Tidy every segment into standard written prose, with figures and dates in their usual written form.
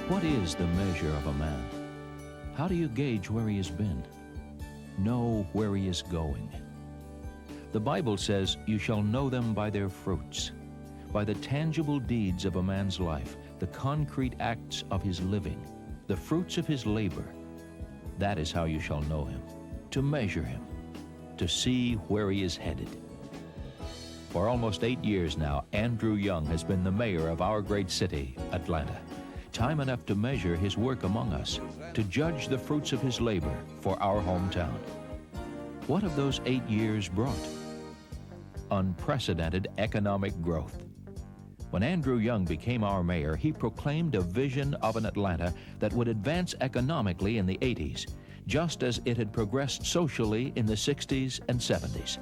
What is the measure of a man? How do you gauge where he has been? Know where he is going. The Bible says, "You shall know them by their fruits," by the tangible deeds of a man's life, the concrete acts of his living, the fruits of his labor. That is how you shall know him, to measure him, to see where he is headed. For almost 8 years now, Andrew Young has been the mayor of our great city, Atlanta. Time enough to measure his work among us, to judge the fruits of his labor for our hometown. What have those 8 years brought? Unprecedented economic growth. When Andrew Young became our mayor, he proclaimed a vision of an Atlanta that would advance economically in the 80s, just as it had progressed socially in the 60s and 70s.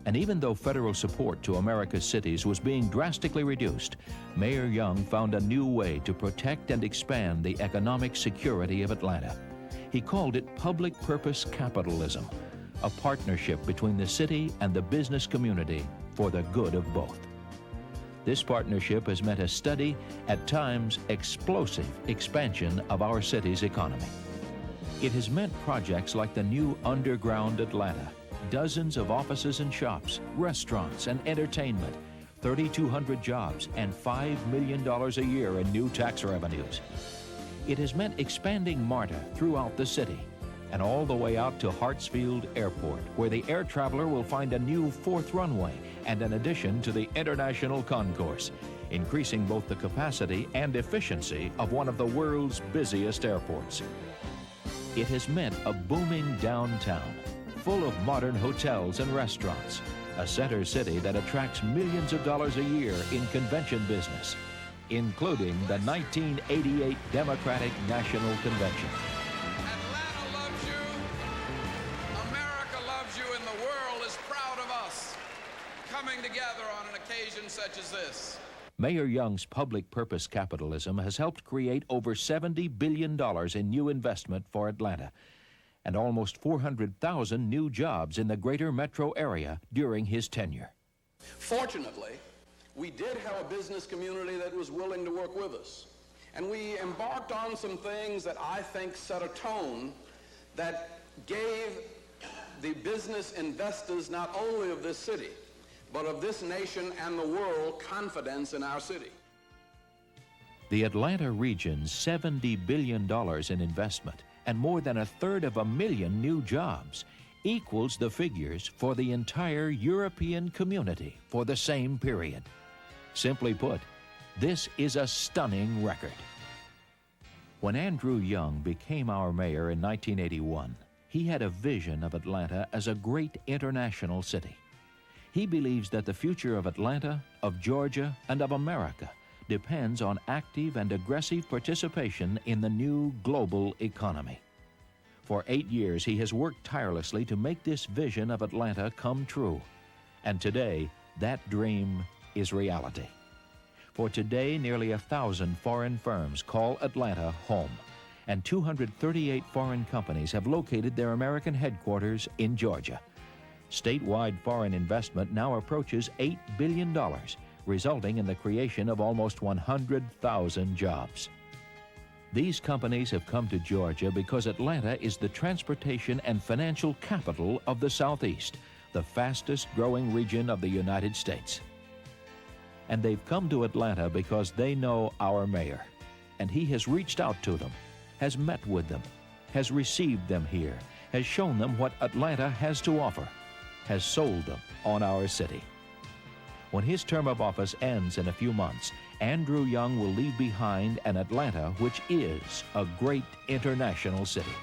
And even though federal support to America's cities was being drastically reduced, Mayor Young found a new way to protect and expand the economic security of Atlanta. He called it public purpose capitalism, a partnership between the city and the business community for the good of both. This partnership has meant a steady, at times explosive, expansion of our city's economy. It has meant projects like the new Underground Atlanta, dozens of offices and shops, restaurants and entertainment, 3,200 jobs, and $5 million a year in new tax revenues. It has meant expanding MARTA throughout the city and all the way out to Hartsfield Airport, where the air traveler will find a new 4th runway and an addition to the International Concourse, increasing both the capacity and efficiency of one of the world's busiest airports. It has meant a booming downtown, full of modern hotels and restaurants, a center city that attracts millions of dollars a year in convention business, including the 1988 Democratic National Convention. Atlanta loves you, America loves you, and the world is proud of us coming together on an occasion such as this. Mayor Young's public purpose capitalism has helped create over $70 billion in new investment for Atlanta, and almost 400,000 new jobs in the greater metro area during his tenure. Fortunately, we did have a business community that was willing to work with us. And we embarked on some things that I think set a tone that gave the business investors not only of this city, but of this nation and the world confidence in our city. The Atlanta region's $70 billion in investment and more than 1/3 new jobs equals the figures for the entire European community for the same period. Simply put, this is a stunning record. When Andrew Young became our mayor in 1981, he had a vision of Atlanta as a great international city. He believes that the future of Atlanta, of Georgia, and of America depends on active and aggressive participation in the new global economy. For 8 years, he has worked tirelessly to make this vision of Atlanta come true. And today, that dream is reality. For today, nearly 1,000 foreign firms call Atlanta home, and 238 foreign companies have located their American headquarters in Georgia. Statewide foreign investment now approaches $8 billion, resulting in the creation of almost 100,000 jobs. These companies have come to Georgia because Atlanta is the transportation and financial capital of the Southeast, the fastest growing region of the United States. And they've come to Atlanta because they know our mayor, and he has reached out to them, has met with them, has received them here, has shown them what Atlanta has to offer, has sold them on our city. When his term of office ends in a few months, Andrew Young will leave behind an Atlanta which is a great international city.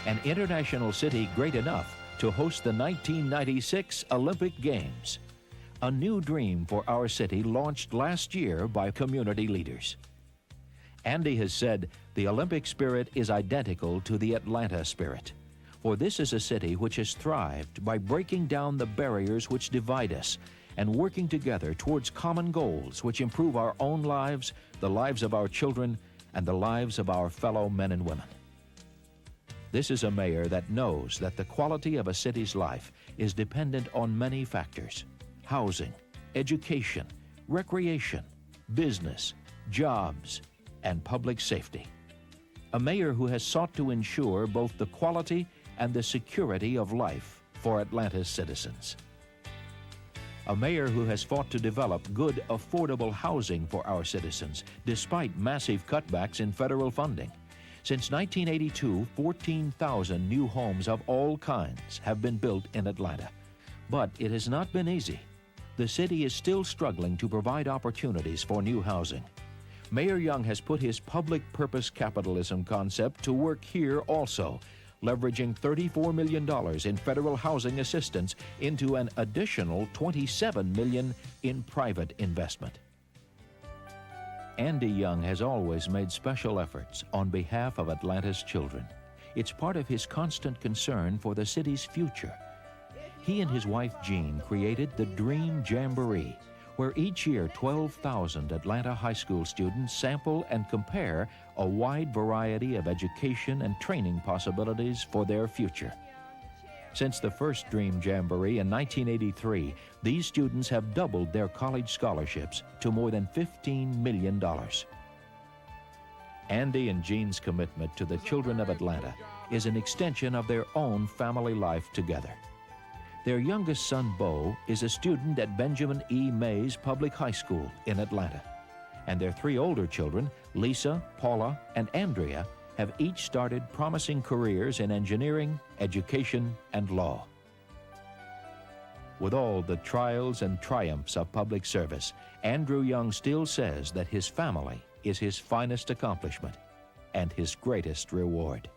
An international city great enough to host the 1996 Olympic Games. A new dream for our city launched last year by community leaders. Andy has said the Olympic spirit is identical to the Atlanta spirit. For this is a city which has thrived by breaking down the barriers which divide us and working together towards common goals which improve our own lives, the lives of our children, and the lives of our fellow men and women. This is a mayor that knows that the quality of a city's life is dependent on many factors: housing, education, recreation, business, jobs, and public safety. A mayor who has sought to ensure both the quality and the security of life for Atlanta's citizens. A mayor who has fought to develop good, affordable housing for our citizens, despite massive cutbacks in federal funding. Since 1982, 14,000 new homes of all kinds have been built in Atlanta. But it has not been easy. The city is still struggling to provide opportunities for new housing. Mayor Young has put his public purpose capitalism concept to work here also, leveraging $34 million in federal housing assistance into an additional $27 million in private investment. Andy Young has always made special efforts on behalf of Atlanta's children. It's part of his constant concern for the city's future. He and his wife Jean created the Dream Jamboree, where each year 12,000 Atlanta high school students sample and compare a wide variety of education and training possibilities for their future. Since the first Dream Jamboree in 1983, these students have doubled their college scholarships to more than $15 million. Andy and Jean's commitment to the children of Atlanta is an extension of their own family life together. Their youngest son, Bo, is a student at Benjamin E. Mays Public High School in Atlanta. And their three older children, Lisa, Paula, and Andrea, have each started promising careers in engineering, education, and law. With all the trials and triumphs of public service, Andrew Young still says that his family is his finest accomplishment and his greatest reward.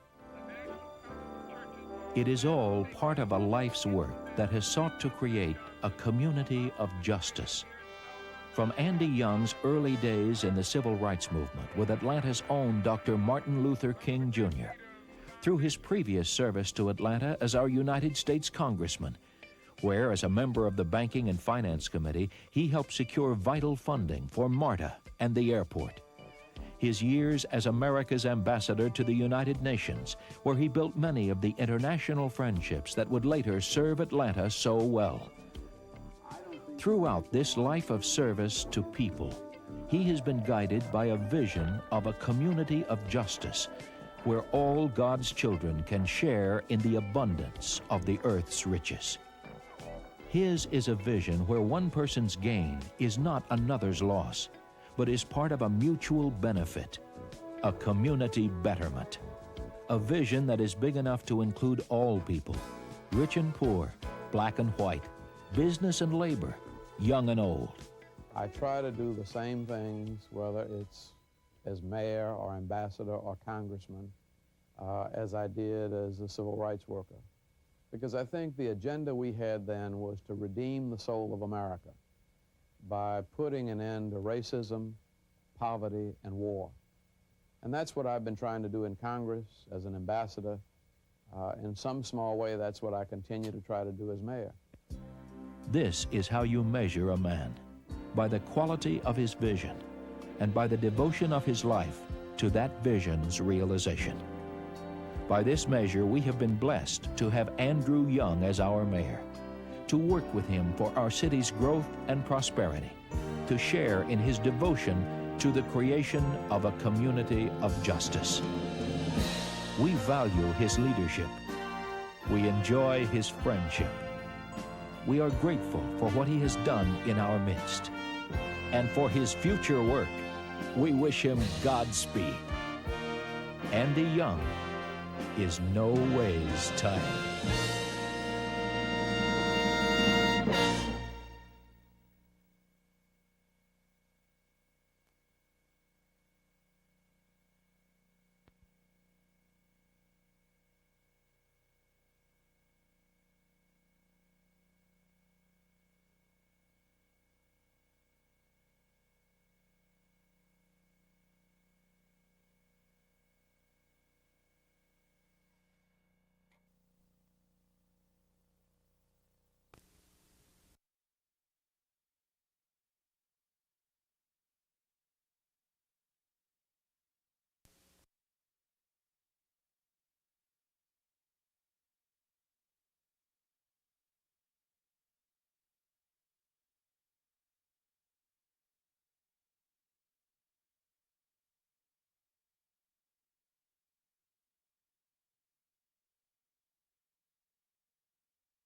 It is all part of a life's work that has sought to create a community of justice. From Andy Young's early days in the civil rights movement with Atlanta's own Dr. Martin Luther King Jr., through his previous service to Atlanta as our United States Congressman, where as a member of the Banking and Finance Committee, he helped secure vital funding for MARTA and the airport. His years as America's ambassador to the United Nations, where he built many of the international friendships that would later serve Atlanta so well. Throughout this life of service to people, he has been guided by a vision of a community of justice, where all God's children can share in the abundance of the earth's riches. His is a vision where one person's gain is not another's loss, but is part of a mutual benefit, a community betterment. A vision that is big enough to include all people, rich and poor, black and white, business and labor, young and old. I try to do the same things, whether it's as mayor or ambassador or congressman, as I did as a civil rights worker. Because I think the agenda we had then was to redeem the soul of America by putting an end to racism, poverty, and war. And that's what I've been trying to do in Congress as an ambassador. In some small way, that's what I continue to try to do as mayor. This is how you measure a man, by the quality of his vision and by the devotion of his life to that vision's realization. By this measure, we have been blessed to have Andrew Young as our mayor, to work with him for our city's growth and prosperity, to share in his devotion to the creation of a community of justice. We value his leadership. We enjoy his friendship. We are grateful for what he has done in our midst. And for his future work, we wish him Godspeed. Andy Young is no ways tired.